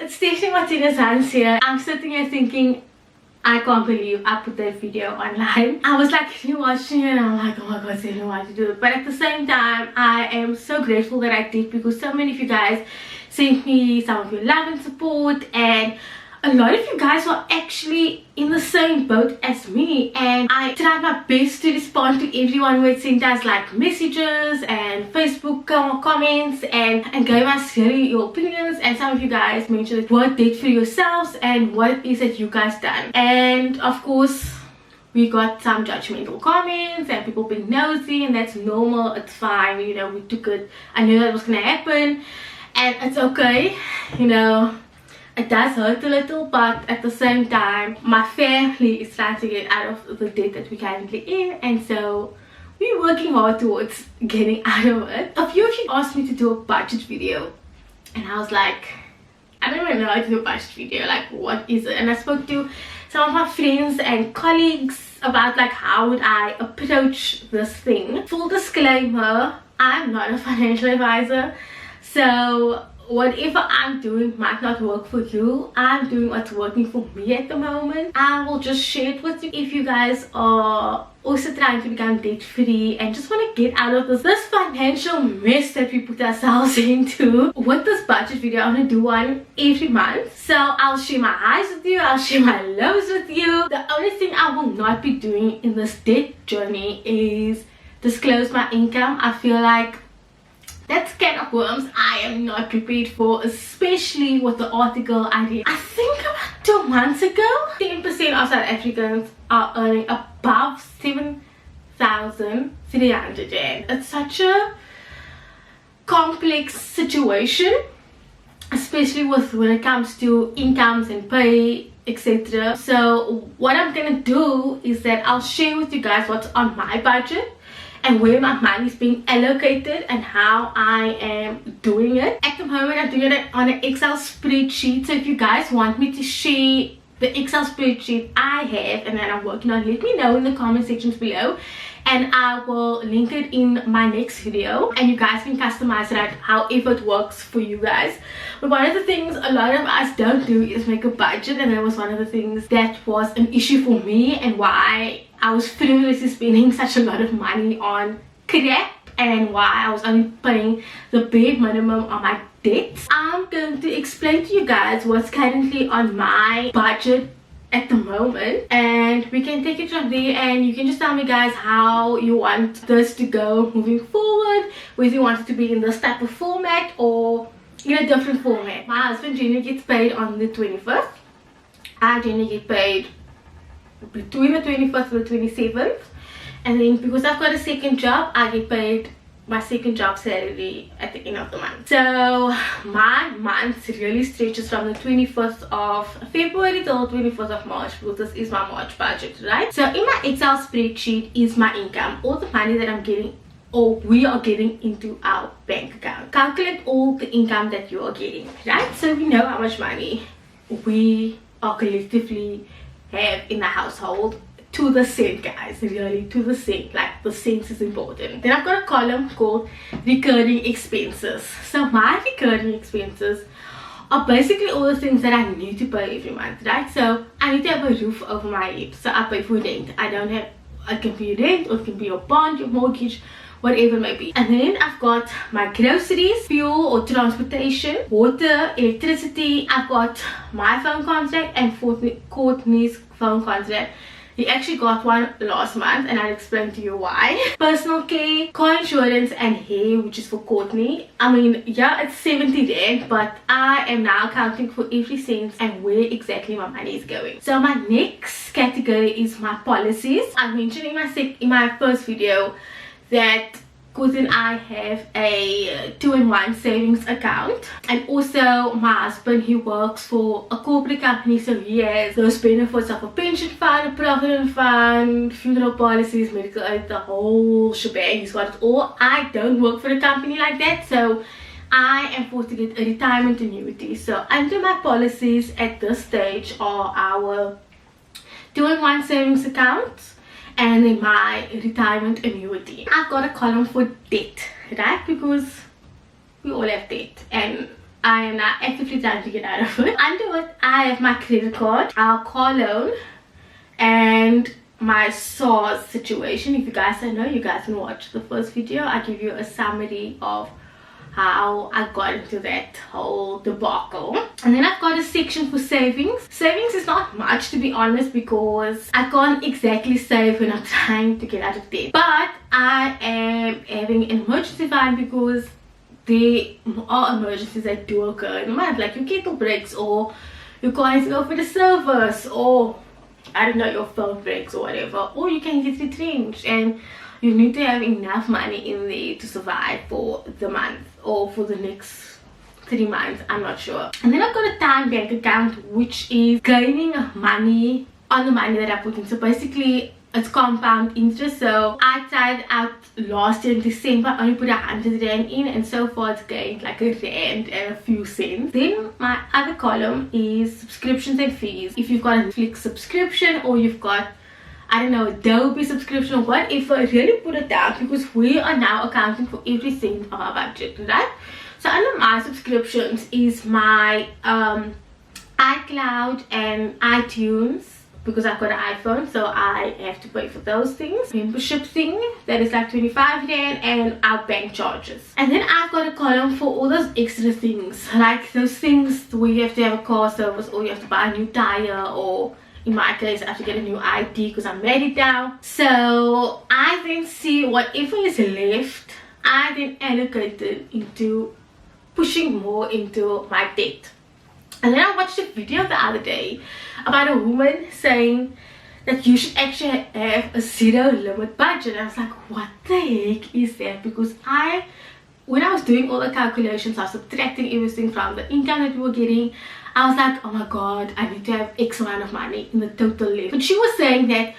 It's Stephanie Marthinus-Hans here. I'm sitting here thinking, I can't believe I put that video online. I was like watching it and I'm like, oh my god, Stephanie, why did you do it? But at the same time, I am so grateful that I did, because so many of you guys sent me some of your love and support, and a lot of you guys were actually in the same boat as me, and I tried my best to respond to everyone who had sent us like messages and Facebook comments and gave us really your opinions. And some of you guys mentioned what did for yourselves and what it is that you guys done. And of course we got some judgmental comments and people being nosy, and that's normal, it's fine, you know, we took it. I knew that was gonna happen and it's okay, you know. It does hurt a little, but at the same time, my family is trying to get out of the debt that we're currently in, and so we're working hard towards getting out of it. A few of you asked me to do a budget video, and I was like, I don't even know how to do a budget video, like what is it? And I spoke to some of my friends and colleagues about like how would I approach this thing. Full disclaimer, I'm not a financial advisor, so whatever I'm doing might not work for you. I'm doing what's working for me at the moment. I will just share it with you if you guys are also trying to become debt free and just want to get out of this financial mess that we put ourselves into. With this budget video, I'm going to do one every month. So I'll share my highs with you, I'll share my lows with you. The only thing I will not be doing in this debt journey is disclose my income. I feel like that's can of worms I am not prepared for, especially with the article I read, I think about 2 months ago. 10% of South Africans are earning above 7,300 rand. It's such a complex situation, especially when it comes to incomes and pay, etc. So what I'm gonna do is that I'll share with you guys what's on my budget and where my money is being allocated and how I am doing it. At the moment, I'm doing it on an Excel spreadsheet. So if you guys want me to share the Excel spreadsheet I have and that I'm working on, let me know in the comment sections below, and I will link it in my next video, and you guys can customize it however it works for you guys. But one of the things a lot of us don't do is make a budget, and that was one of the things that was an issue for me and why I was frivolously spending such a lot of money on crap, and why I was only paying the bare minimum on my debts. I'm going to explain to you guys what's currently on my budget at the moment, and we can take it from there, and you can just tell me guys how you want this to go moving forward, whether you want it to be in this type of format or in a different format. My husband generally gets paid on the 21st. I generally get paid between the 21st and the 27th, and then because I've got a second job, I get paid my second job salary at the end of the month. So my month really stretches from the 21st of February till the 21st of March, because this is my March budget, right? So in my Excel spreadsheet is my income, all the money that I'm getting or we are getting into our bank account. Calculate all the income that you are getting, right? So we know how much money we are collectively have in the household, to the cent, guys, really to the cent. Like the cents is important. Then I've got a column called recurring expenses. So my recurring expenses are basically all the things that I need to pay every month, right? So I need to have a roof over my head, so I pay for rent. I don't have, it can be rent or it can be your bond, your mortgage, whatever it may be. And then I've got my groceries, fuel or transportation, water, electricity. I've got my phone contract and Courtney's phone contract. He actually got one last month, and I'll explain to you why. Personal care, car insurance and hair, which is for Courtney. I mean, yeah, it's 70 rand, but I am now counting for every cent and where exactly my money is going. So my next category is my policies. I mentioned in my first video that Courtney and I have a 2-in-1 savings account, and also my husband, he works for a corporate company, so he has those benefits of a pension fund, a provident fund, funeral policies, medical aid, the whole shebang. He's got it all. I don't work for a company like that, so I am forced to get a retirement annuity. So under my policies at this stage are our 2-in-1 savings accounts and then my retirement annuity. I've got a column for debt, right? Because we all have debt, and I am now actively trying to get out of it. Under it, I have my credit card, our car loan, and my SARS situation. If you guys don't know, you guys can watch the first video. I give you a summary of how I got into that whole debacle. And then I've got a section for savings. Savings is not much, to be honest, because I can't exactly save when I'm trying to get out of debt. But I am having an emergency fund because there are emergencies that do occur in the month, like your kettle breaks, or your car has to go for the service, or I don't know, your phone breaks or whatever, or you can get retrenched and you need to have enough money in there to survive for the month or for the next 3 months, I'm not sure. And then I've got a time bank account, which is gaining money on the money that I put in. So basically it's compound interest. So I tried out last year in December, I only put 100 rand in, and so far it's gained like a rand and a few cents. Then my other column is subscriptions and fees. If you've got a Netflix subscription, or you've got, I don't know, Adobe subscription or whatever, really put it down, because we are now accounting for every cent of our budget, right? So under my subscriptions is my iCloud and iTunes, because I've got an iPhone, so I have to pay for those things. Membership thing, that is like 25 rand, and our bank charges. And then I've got a column for all those extra things, like those things where you have to have a car service, or you have to buy a new tire, or in my case I have to get a new ID because I'm married now. So I then see whatever is left, I then allocate it into pushing more into my debt. And then I watched a video the other day about a woman saying that you should actually have a zero limit budget. I was like, what the heck is that? Because when I was doing all the calculations, I was subtracting everything from the income that we were getting. I was like, oh my god, I need to have X amount of money in the total left. But she was saying that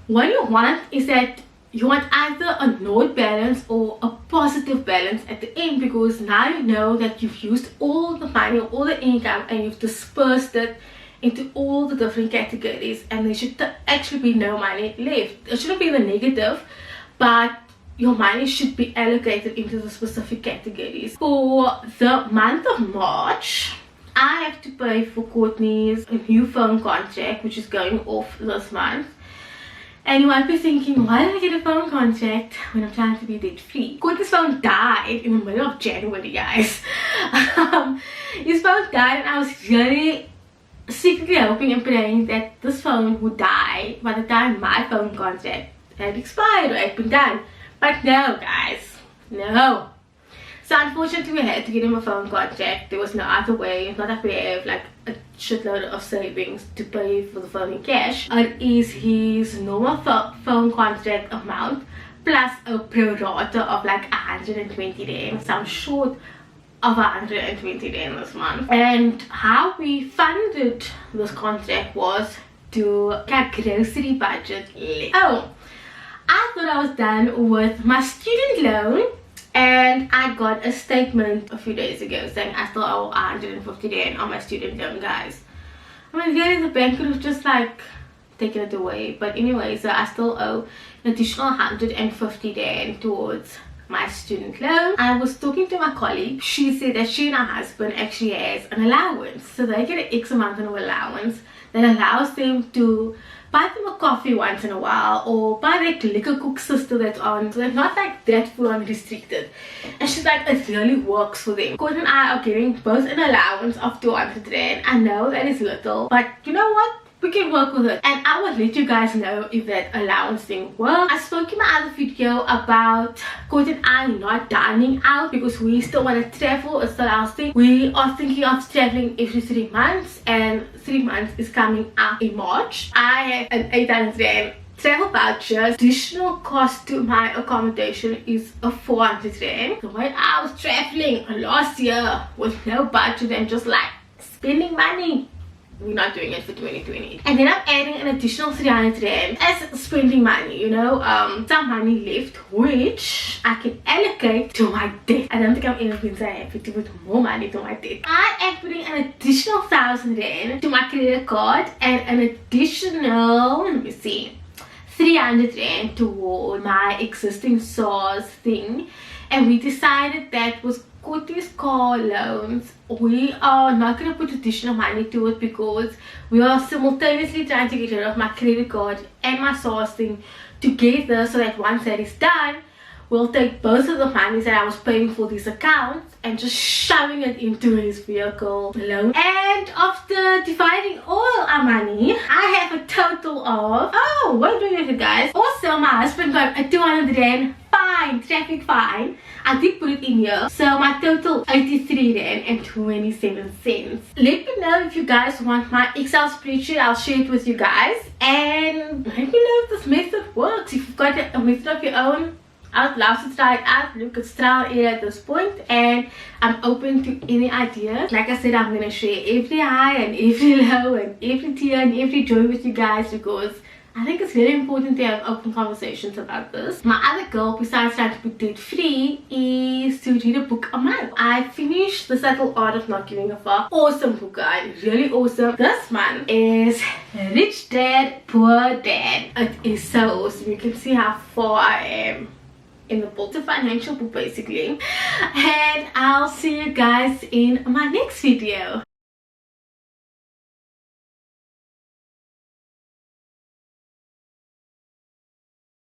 what you want is that you want either a node balance or a positive balance at the end, because now you know that you've used all the money, all the income, and you've dispersed it into all the different categories, and there should actually be no money left. It shouldn't be the negative, but your money should be allocated into the specific categories. For the month of March, I have to pay for Courtney's new phone contract, which is going off this month. And you might be thinking, why did I get a phone contract when I'm trying to be debt free? Courtney's phone died in the middle of January, guys. His phone died, and I was really secretly hoping and praying that this phone would die by the time my phone contract had expired or had been done. But no, guys, no. So unfortunately we had to get him a phone contract. There was no other way. Not that we have like a shitload of savings to pay for the phone in cash. It is his normal phone contract amount plus a pro rata of like 120 rand. So I'm short of 120 rand this month. And how we funded this contract was to get grocery budget. Oh, I thought I was done with my student loan, and I got a statement a few days ago saying I still owe 150 rand on my student loan, guys. I mean, really, the bank could have just like taken it away. But anyway, so I still owe an additional 150 rand towards my student loan. I was talking to my colleague. She said that she and her husband actually has an allowance. So they get an X amount of allowance that allows them to buy them a coffee once in a while, or buy that liquor cook sister that's on, so they're not like that full on restricted. And she's like, it really works for them. Courtney and I are getting both an allowance of 200 rand. I know that is little, but you know what? We can work with it, and I will let you guys know if that allowance thing works. I spoke in my other video about Courtney and I not dining out because we still want to travel. It's still our thing. We are thinking of traveling every 3 months, and 3 months is coming up in March. I have an 800 rand travel voucher. Additional cost to my accommodation is a 400 rand. So when I was traveling last year with no budget and just like spending money, we're not doing it for 2020. And then I'm adding an additional 300 rand as spending money, you know, some money left which I can allocate to my debt. I don't think I'm ever been so happy to put more money to my debt. I am putting an additional 1,000 rand to my credit card, and an additional, let me see, 300 rand toward my existing SARS thing. And we decided that was got these car loans. We are not going to put additional money to it because we are simultaneously trying to get rid of my credit card and my SARS thing together, so that once that is done, we'll take both of the monies that I was paying for these accounts and just shoving it into his vehicle loan. And after dividing all our money, I have a total of, oh, wait a minute guys. Also, my husband got a 200 rand fine, traffic fine. I did put it in here. So my total 83 rand and 27 cents. Let me know if you guys want my Excel spreadsheet. I'll share it with you guys. And let me know if this method works. If you've got a method of your own, I'd love to try it out. Look, it's trial error at this point, and I'm open to any idea. Like I said, I'm gonna share every high and every low and every tear and every joy with you guys, because I think it's very important to have open conversations about this. My other goal, besides trying to be debt free, is to read a book a month. I finished The Subtle Art of Not Giving a Fuck. Awesome book, guys, really awesome. This month is Rich Dad, Poor Dad. It is so awesome. You can see how far I am in the book, the financial book basically. And I'll see you guys in my next video.